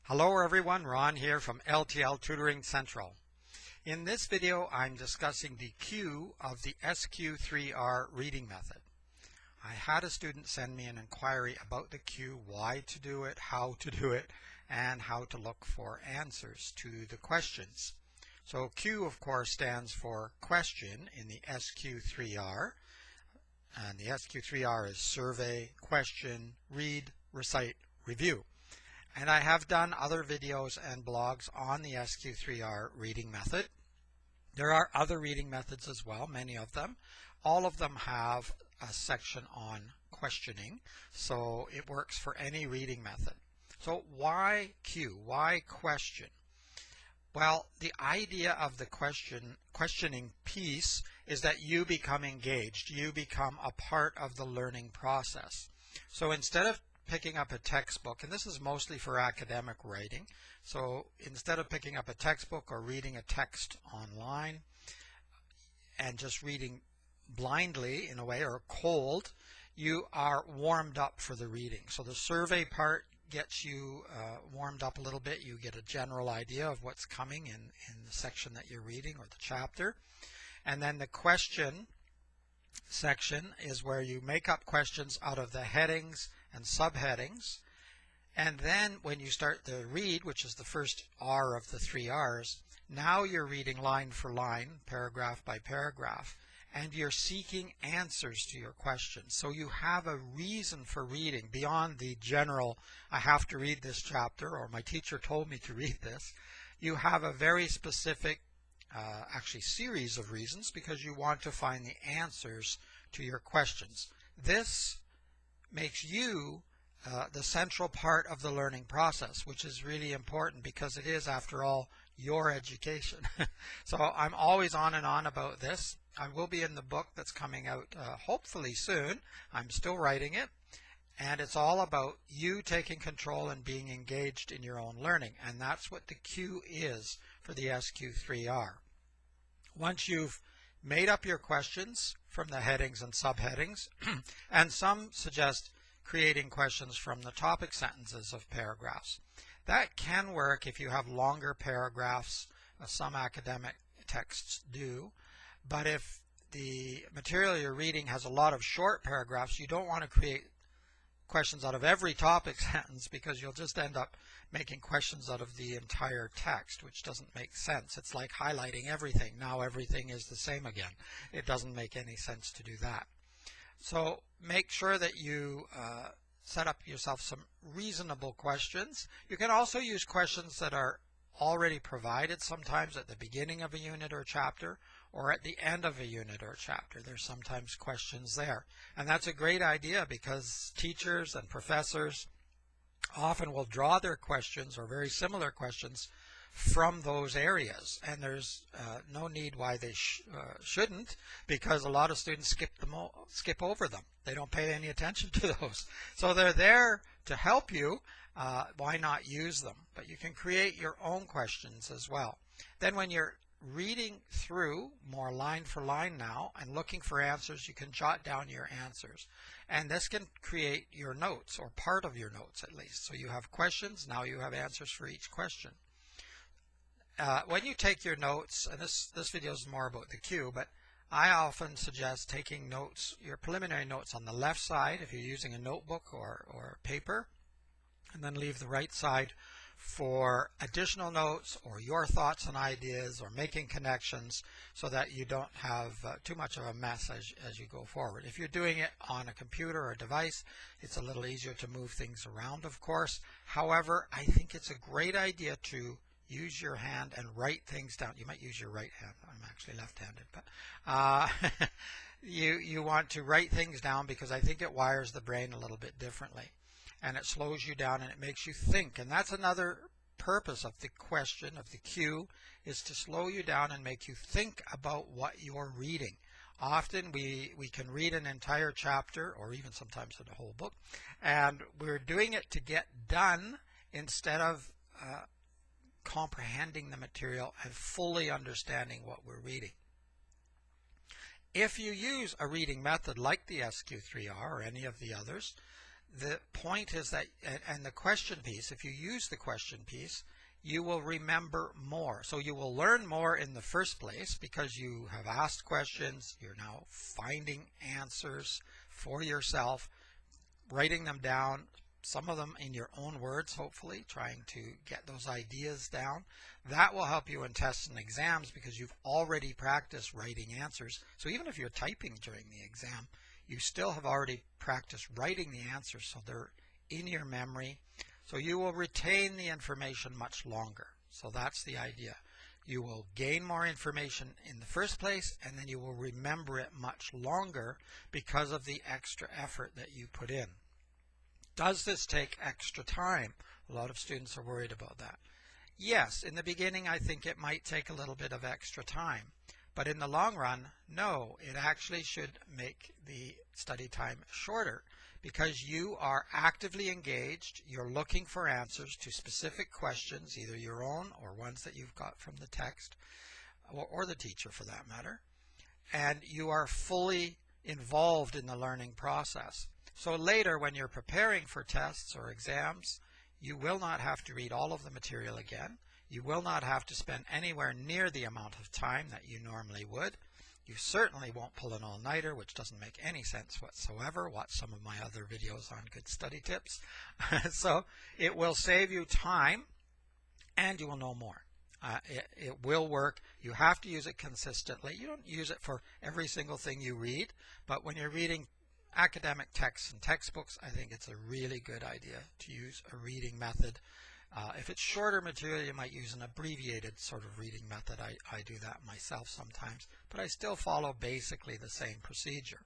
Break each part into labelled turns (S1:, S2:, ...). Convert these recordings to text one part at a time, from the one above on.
S1: Hello everyone, Ron here from L.T.L Tutoring Central. In this video I'm discussing the Q of the SQ3R reading method. I had a student send me an inquiry about the Q, why to do it, how to do it, and how to look for answers to the questions. So Q of course stands for question in the SQ3R, and the SQ3R is survey, question, read, recite, review. And I have done other videos and blogs on the SQ3R reading method. There are other reading methods as well, many of them. All of them have a section on questioning, so it works for any reading method. So why Q? Why question? Well, the idea of the questioning piece is that you become engaged. You become a part of the learning process. So instead of picking up a textbook, and this is mostly for academic writing, so instead of picking up a textbook or reading a text online and just reading blindly in a way or cold, you are warmed up for the reading. So the survey part gets you warmed up a little bit. You get a general idea of what's coming in the section that you're reading or the chapter. And then the question section is where you make up questions out of the headings and subheadings, and then when you start the read, which is the first R of the 3 R's, now you're reading line for line, paragraph by paragraph, and you're seeking answers to your questions. So you have a reason for reading beyond the general, I have to read this chapter, or my teacher told me to read this. You have a very specific actually series of reasons because you want to find the answers to your questions. This makes you the central part of the learning process, which is really important because it is, after all, your education. So I'm always on and on about this. I will be in the book that's coming out hopefully soon. I'm still writing it, and it's all about you taking control and being engaged in your own learning, and that's what the Q is for the SQ3R. Once you've made up your questions from the headings and subheadings, and some suggest creating questions from the topic sentences of paragraphs. That can work if you have longer paragraphs, some academic texts do, but if the material you're reading has a lot of short paragraphs, you don't want to create questions out of every topic sentence because you'll just end up making questions out of the entire text, which doesn't make sense. It's like highlighting everything. Now everything is the same again. It doesn't make any sense to do that. So make sure that you set up yourself some reasonable questions. You can also use questions that are already provided sometimes at the beginning of a unit or chapter, or at the end of a unit or chapter. There's sometimes questions there. And that's a great idea because teachers and professors often will draw their questions or very similar questions from those areas. And there's no need why they shouldn't, because a lot of students skip over them. They don't pay any attention to those. So they're there to help you. Why not use them? But you can create your own questions as well. Then when you're reading through more line for line now and looking for answers, you can jot down your answers, and this can create your notes, or part of your notes at least. So you have questions, now you have answers for each question. When you take your notes, and this video is more about the Q, but I often suggest taking notes, your preliminary notes on the left side if you're using a notebook or paper, and then leave the right side for additional notes or your thoughts and ideas or making connections, so that you don't have too much of a mess as you go forward. If you're doing it on a computer or device, it's a little easier to move things around, of course. However, I think it's a great idea to use your hand and write things down. You might use your right hand. I'm actually left-handed, but you want to write things down because I think it wires the brain a little bit differently. And it slows you down and it makes you think. And that's another purpose of the question, of the Q, is to slow you down and make you think about what you're reading. Often we can read an entire chapter, or even sometimes a whole book, and we're doing it to get done instead of comprehending the material and fully understanding what we're reading. If you use a reading method like the SQ3R or any of the others, the point is that, and the question piece, if you use the question piece, you will remember more. So you will learn more in the first place because you have asked questions, you're now finding answers for yourself, writing them down, some of them in your own words, hopefully, trying to get those ideas down. That will help you in tests and exams because you've already practiced writing answers. So even if you're typing during the exam, you still have already practiced writing the answers, so they're in your memory. So you will retain the information much longer. So that's the idea. You will gain more information in the first place, and then you will remember it much longer because of the extra effort that you put in. Does this take extra time? A lot of students are worried about that. Yes, in the beginning I think it might take a little bit of extra time. But in the long run, no, it actually should make the study time shorter because you are actively engaged, you're looking for answers to specific questions, either your own or ones that you've got from the text, or the teacher for that matter, and you are fully involved in the learning process. So later when you're preparing for tests or exams, you will not have to read all of the material again. You will not have to spend anywhere near the amount of time that you normally would. You certainly won't pull an all-nighter, which doesn't make any sense whatsoever. Watch some of my other videos on good study tips. So it will save you time and you will know more. It will work. You have to use it consistently. You don't use it for every single thing you read, but when you're reading academic texts and textbooks, I think it's a really good idea to use a reading method. If it's shorter material, you might use an abbreviated sort of reading method. I do that myself sometimes, but I still follow basically the same procedure.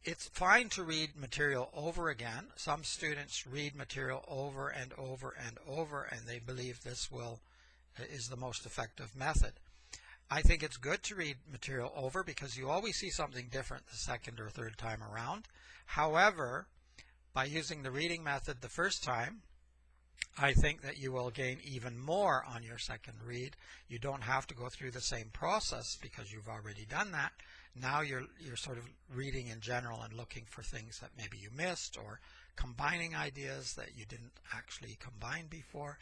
S1: It's fine to read material over again. Some students read material over and over and over, and they believe this is the most effective method. I think it's good to read material over because you always see something different the second or third time around. However, by using the reading method the first time, I think that you will gain even more on your second read. You don't have to go through the same process because you've already done that. Now you're sort of reading in general and looking for things that maybe you missed or combining ideas that you didn't actually combine before.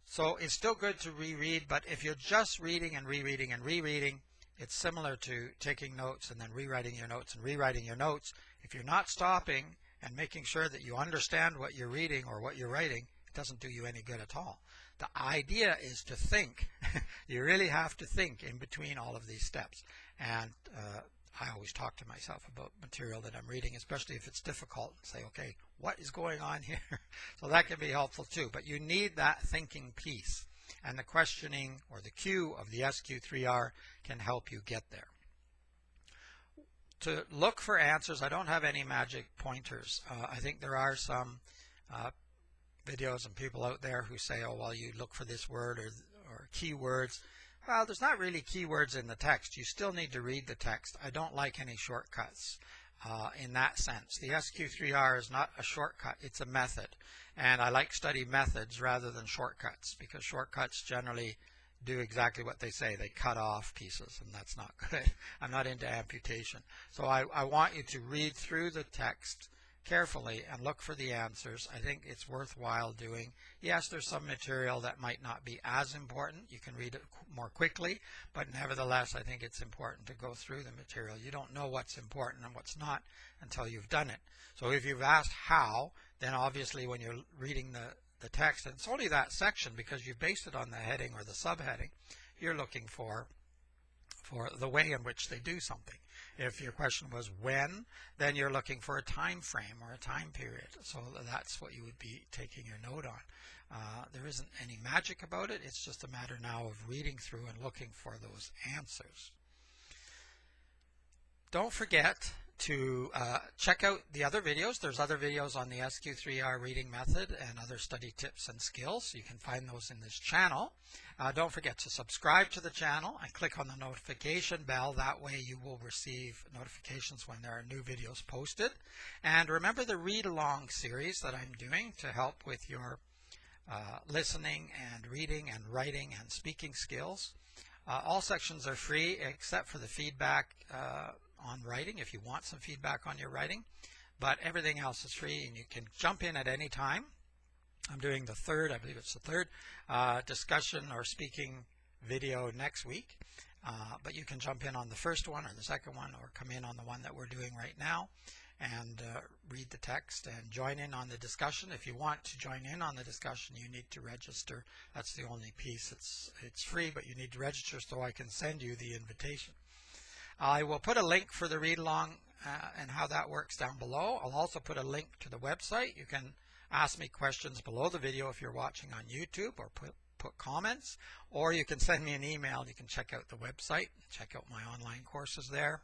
S1: So it's still good to reread, but if you're just reading and rereading and rereading, it's similar to taking notes and then rewriting your notes and rewriting your notes. If you're not stopping and making sure that you understand what you're reading or what you're writing, it doesn't do you any good at all. The idea is to think. You really have to think in between all of these steps. And I always talk to myself about material that I'm reading, especially if it's difficult, and say, okay, what is going on here? So that can be helpful too. But you need that thinking piece. And the questioning or the Q of the SQ3R can help you get there. To look for answers, I don't have any magic pointers. I think there are some videos and people out there who say, oh, well, you look for this word or keywords. Well, there's not really keywords in the text. You still need to read the text. I don't like any shortcuts in that sense. The SQ3R is not a shortcut. It's a method. And I like study methods rather than shortcuts because shortcuts generally do exactly what they say. They cut off pieces, and that's not good. I'm not into amputation. So I want you to read through the text carefully and look for the answers. I think it's worthwhile doing. Yes, there's some material that might not be as important. You can read it more quickly, but nevertheless, I think it's important to go through the material. You don't know what's important and what's not until you've done it. So if you've asked how, then obviously when you're reading the text, and it's only that section because you've based it on the heading or the subheading, you're looking for the way in which they do something. If your question was when, then you're looking for a time frame or a time period. So that's what you would be taking your note on. There isn't any magic about it. It's just a matter now of reading through and looking for those answers. Don't forget to check out the other videos. There's other videos on the SQ3R reading method and other study tips and skills. You can find those in this channel. Don't forget to subscribe to the channel and click on the notification bell. That way you will receive notifications when there are new videos posted. And remember the read-along series that I'm doing to help with your listening and reading and writing and speaking skills. All sections are free except for the feedback on writing, if you want some feedback on your writing. but everything else is free, and you can jump in at any time. I'm doing the third, I believe it's the third, discussion or speaking video next week. But you can jump in on the first one or the second one, or come in on the one that we're doing right now and read the text and join in on the discussion. If you want to join in on the discussion, you need to register. That's the only piece. It's free, but you need to register so I can send you the invitation. I will put a link for the read-along and how that works down below. I'll also put a link to the website. You can ask me questions below the video if you're watching on YouTube, or put comments, or you can send me an email. You can check out the website, check out my online courses there.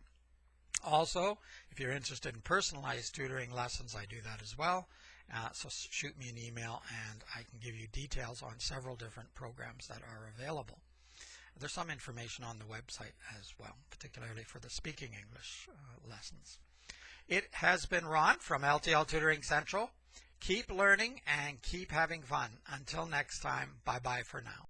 S1: Also, if you're interested in personalized tutoring lessons, I do that as well. So shoot me an email and I can give you details on several different programs that are available. There's some information on the website as well, particularly for the speaking English lessons. It has been Ron from L.T.L. Tutoring Central. Keep learning and keep having fun. Until next time, bye-bye for now.